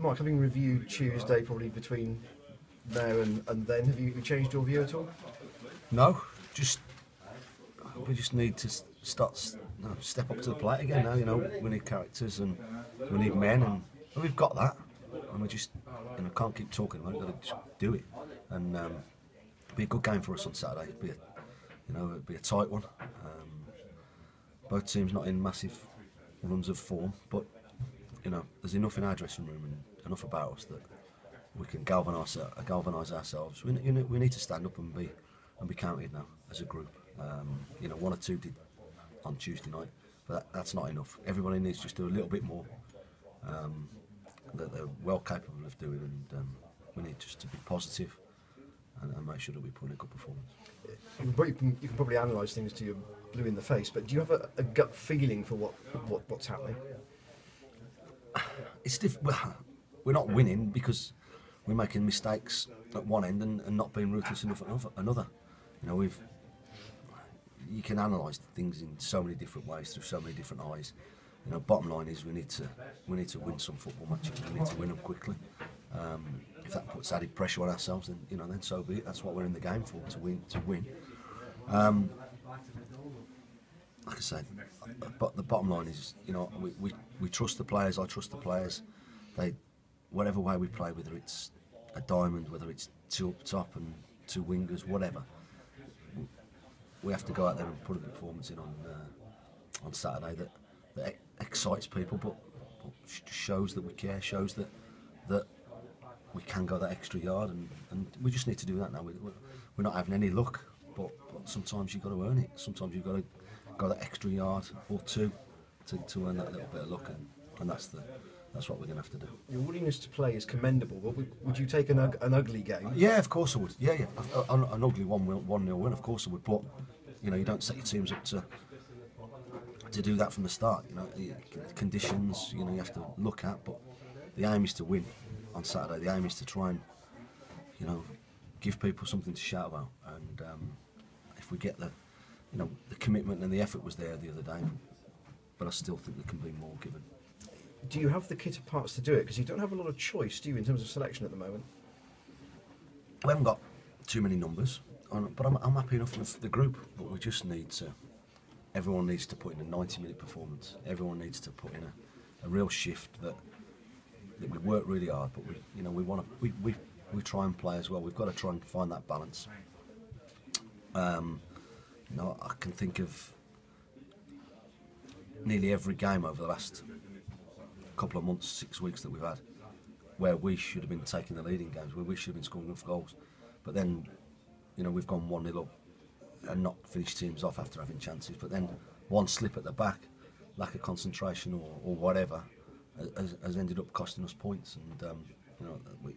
Mark, having reviewed Tuesday, probably between now and then, have you changed your view at all? No, we just need to step up to the plate again now. You know, we need characters and we need men, and we've got that, and we just can't keep talking about it. We've got to just do it, and be a good game for us on Saturday. It'd be a tight one. Both teams not in massive runs of form, but there's enough in our dressing room and enough about us that we can galvanise ourselves. We need to stand up and be counted now as a group. One or two did on Tuesday night, but that's not enough. Everybody needs to just do a little bit more that they're well capable of doing, and we need just to be positive and make sure that we put in a good performance. You can probably analyse things to your blue in the face, but do you have a gut feeling for what's happening? We're not winning because we're making mistakes at one end and not being ruthless enough at another. You can analyse things in so many different ways through so many different eyes. Bottom line is we need to win some football matches. We need to win them quickly. If that puts added pressure on ourselves, then so be it. That's what we're in the game for, to win. Like I said, but the bottom line is, we trust the players. I trust the players. Whatever way we play, whether it's a diamond, whether it's two up top and two wingers, whatever, we have to go out there and put a performance in on Saturday that excites people, but shows that we care, shows that we can go that extra yard, and we just need to do that now. We're not having any luck, but sometimes you've got to earn it. Sometimes you've got to go that extra yard or two to earn that little bit of luck, and that's what we're going to have to do. Your willingness to play is commendable, but would you take an ugly game? Yeah, of course I would. Yeah. An ugly 1-0 win, of course I would. But you don't set your teams up to do that from the start. Conditions, you have to look at, but the aim is to win on Saturday. The aim is to try and give people something to shout about, and if we get the commitment and the effort was there the other day, but I still think there can be more given. Do you have the kit of parts to do it? Because you don't have a lot of choice, do you, in terms of selection at the moment? We haven't got too many numbers, but I'm happy enough with the group. But we just need to. Everyone needs to put in a 90-minute performance. Everyone needs to put in a real shift that we work really hard, but we try and play as well. We've got to try and find that balance. I can think of nearly every game over the last couple of months, 6 weeks that we've had, where we should have been taking the lead in games, where we should have been scoring enough goals, but then we've gone 1-0 up and not finished teams off after having chances, but then one slip at the back, lack of concentration or whatever has ended up costing us points, and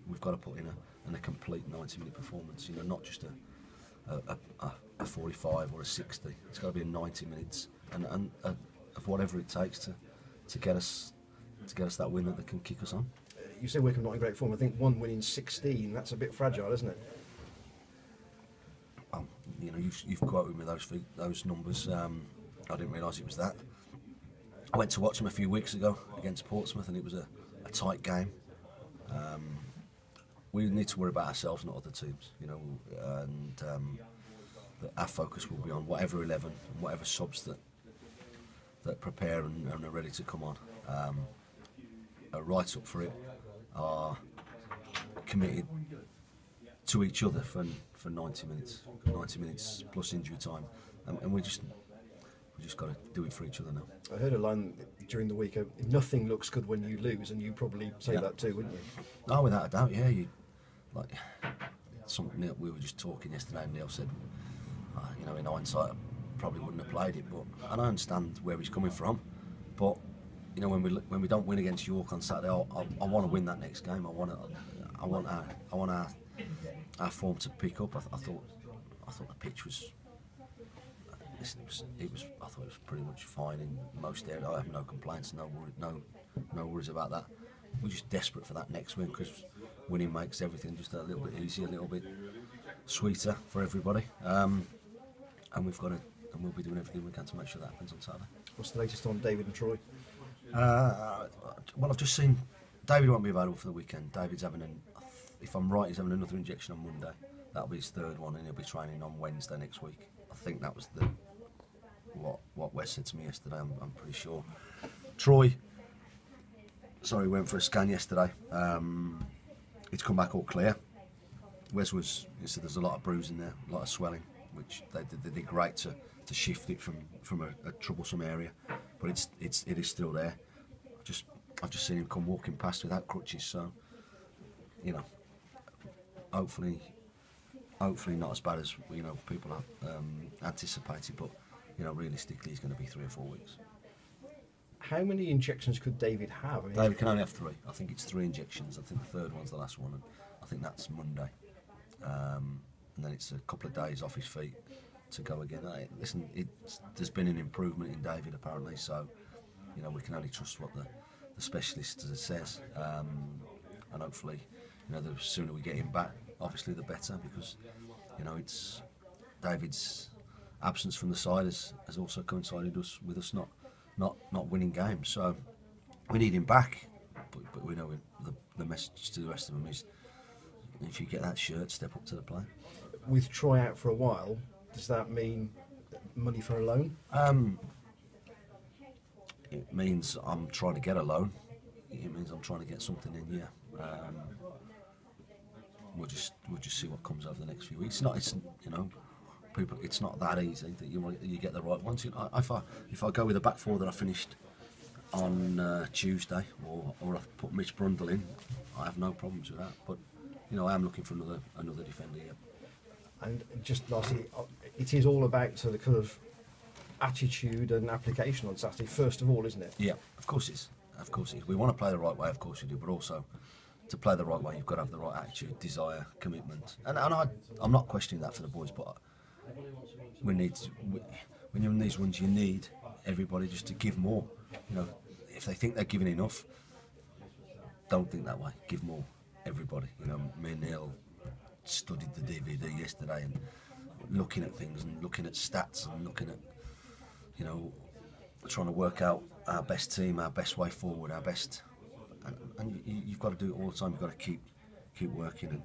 we've got to put in a complete 90-minute performance, not just a 45 or a 60. It's got to be a 90 minutes and of whatever it takes to get us that win that can kick us on. You say Wycombe not in great form. I think one win in 16. That's a bit fragile, isn't it? You've quoted me those numbers. I didn't realise it was that. I went to watch them a few weeks ago against Portsmouth, and it was a tight game. We need to worry about ourselves, not other teams. And our focus will be on whatever 11 and whatever subs that prepare and are ready to come on. Are right up for it, are committed to each other for 90 minutes plus injury time, and we just got to do it for each other now. I heard a line during the week: "Nothing looks good when you lose," and you probably say that too, wouldn't you? No, without a doubt. Yeah, something that we were just talking yesterday. And Neil said, in hindsight, I probably wouldn't have played it, and I understand where he's coming from, but. When we don't win against York on Saturday, I want to win that next game. I want our form to pick up. I thought the pitch was. I thought it was pretty much fine in most areas. I have no complaints, no worries about that. We're just desperate for that next win, because winning makes everything just a little bit easier, a little bit sweeter for everybody. And we'll be doing everything we can to make sure that happens on Saturday. What's the latest on David and Troy? Well, I've just seen David won't be available for the weekend. David's having if I'm right, he's having another injection on Monday. That'll be his third one, and he'll be training on Wednesday next week. I think that was what Wes said to me yesterday. I'm pretty sure. Troy, sorry, went for a scan yesterday. It's come back all clear. Wes he said there's a lot of bruising there, a lot of swelling, which they did great to shift it from a troublesome area, but it is still there. I've just seen him come walking past without crutches, so you know, hopefully not as bad as people have anticipated, but realistically he's going to be 3 or 4 weeks. How many injections could David have? I mean, David can only have 3. I think it's 3 injections. I think the third one's the last one, and I think that's Monday. And then it's a couple of days off his feet to go again. Listen, there's been an improvement in David apparently, so we can only trust what the specialist says, and hopefully the sooner we get him back, obviously the better, because it's David's absence from the side has also coincided with us not winning games, so we need him back, but we know the message to the rest of them is, if you get that shirt, step up to the plate. With Troy out for a while, does that mean money for a loan? It means I'm trying to get a loan. It means I'm trying to get something in. Yeah, we'll just see what comes over the next few weeks. It's not that easy that you get the right ones. If I go with the back 4 that I finished on Tuesday, or I put Mitch Brundle in, I have no problems with that. But I am looking for another defender. Yeah. And just lastly, it is all about the kind of attitude and application on Saturday, first of all, isn't it? Yeah, of course it is. Of course it is. We want to play the right way, of course we do, but also to play the right way, you've got to have the right attitude, desire, commitment. And I'm not questioning that for the boys, but when you're in these runs, you need everybody just to give more. If they think they're giving enough, don't think that way. Give more. Everybody. Me and Neil studied the DVD yesterday and looking at things and looking at stats and looking at trying to work out our best team, our best way forward, our best, and you've got to do it all the time. You've got to keep working, and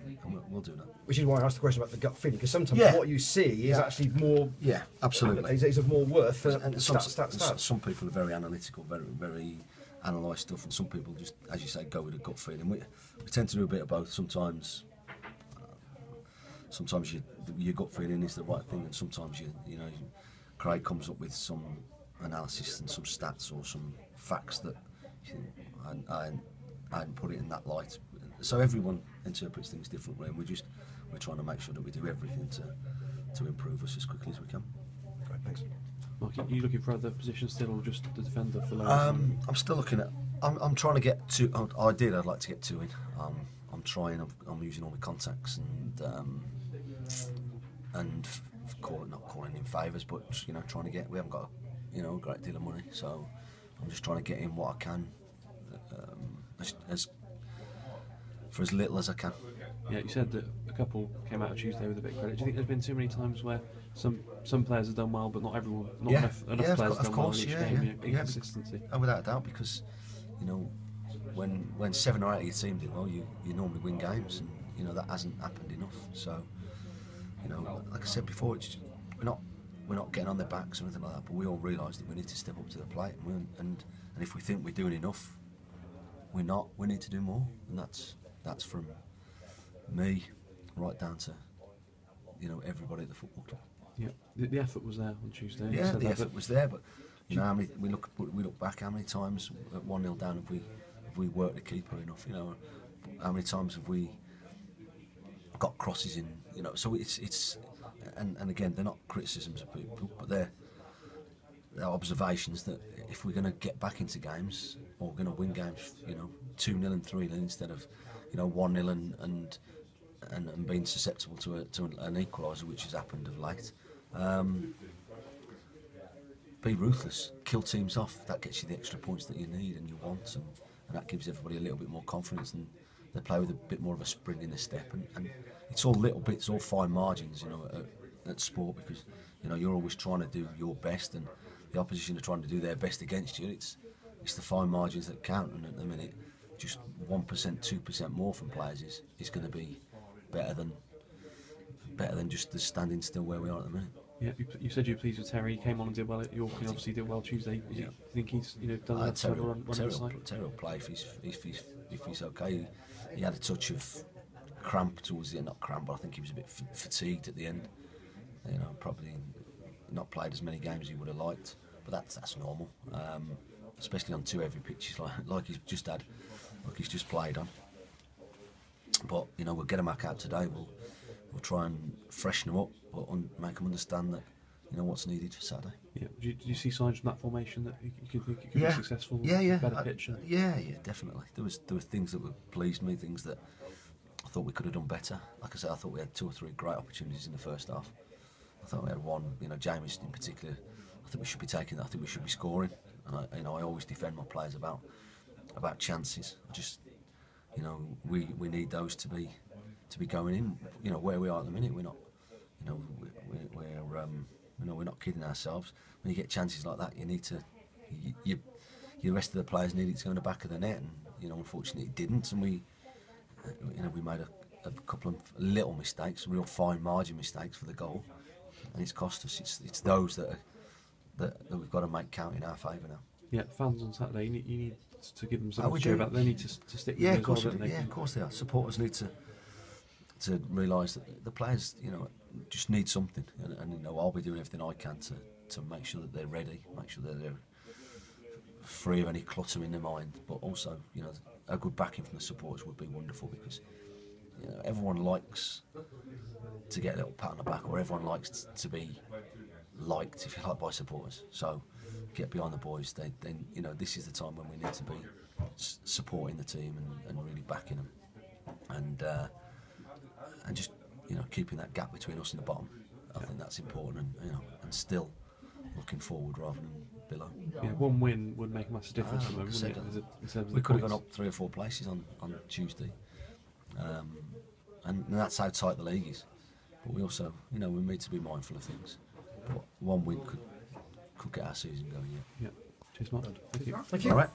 we'll do that. Which is why I asked the question about the gut feeling, because sometimes what you see is actually more. Yeah, absolutely. Is of more worth than stats. Some people are very analytical, very analyse stuff, and some people just, as you say, go with a gut feeling. We tend to do a bit of both. Sometimes your gut feeling is the right thing, and sometimes Craig comes up with some analysis and some stats or some facts that I hadn't put it in that light. So everyone interprets things differently, and we're trying to make sure that we do everything to improve us as quickly as we can. Great, thanks. Mark, are you looking for other positions still, or just the defender for loans? I'm still looking at. I'm trying to get 2. I'd like to get 2 in. I'm trying. I'm using all my contacts and not calling in favours, but trying to get. We haven't got a great deal of money, so I'm just trying to get in what I can, for as little as I can. Yeah, you said that a couple came out of Tuesday with a bit of credit. Do you think there's been too many times where some players have done well, but not everyone, enough players have done well in each game? Inconsistency. Oh, without a doubt, because when 7 or 8 of your team do well, you normally win games, and that hasn't happened enough. So like I said before, we're not getting on their backs or anything like that, but we all realise that we need to step up to the plate, and if we think we're doing enough, we're not. We need to do more, and that's from me right down to everybody at the football club. Yeah, the effort was there on Tuesday. Yeah, the effort was there, but how many we look back, how many times at 1-0 down have we worked the keeper enough? How many times have we got crosses in? So it's and again, they're not criticisms of people, but they're observations that if we're going to get back into games, or we're going to win games, 2-0 and 3-0 instead of 1-0 and being susceptible to an equaliser, which has happened of late. Be ruthless, kill teams off. That gets you the extra points that you need and you want, and that gives everybody a little bit more confidence, and they play with a bit more of a spring in their step. And it's all little bits, all fine margins, at sport, because you're always trying to do your best, and the opposition are trying to do their best against you. It's the fine margins that count, and at the minute just 1%, 2% more from players is going to be better than just the standing still where we are at the minute. Yeah, you said you were pleased with Terry. He came on and did well at York. He obviously did well Tuesday. Do you think he's done that to run the side? Terry will play if he's okay. He had a touch of cramp towards the end, not cramp, but I think he was a bit fatigued at the end. Probably not played as many games as he would have liked, but that's normal, especially on 2 heavy pitches like he's just had, like he's just played on. But we'll get him back out today. We'll try and freshen him up, but make him understand that what's needed for Saturday. Yeah. Do you see signs from that formation that you could think it could be successful? Better pitch. Yeah, definitely. There were things that pleased me, things that I thought we could have done better. Like I said, I thought we had 2 or 3 great opportunities in the first half. I thought we had one. James in particular. I think we should be taking that. I think we should be scoring. And I always defend my players about chances. We need those to be going in. Where we are at the minute, we're not. We're not kidding ourselves. When you get chances like that, you need to. The rest of the players need it to go in the back of the net, and unfortunately it didn't, and we made a couple of little mistakes, real fine margin mistakes for the goal, and it's cost us. It's those that we've got to make count in our favour now. Yeah, fans on Saturday, you need to give them something to cheer about. They need to stick with yeah, it as well, don't they? Yeah, of course they are. Supporters need to realise that the players, just need something, and I'll be doing everything I can to make sure that they're ready, make sure that they're free of any clutter in their mind. But also, a good backing from the supporters would be wonderful, because everyone likes to get a little pat on the back, or everyone likes to be liked, if you like, by supporters. So get behind the boys. Then this is the time when we need to be supporting the team and really backing them, and just keeping that gap between us and the bottom. I think that's important, and still looking forward rather than below. Yeah, one win would make a massive difference for them, wouldn't it? We could have gone up 3 or 4 places on Tuesday, and that's how tight the league is. But we also, we need to be mindful of things. But one win could get our season going. Yeah. Cheers, Mark. Thank you. Thank you. All right.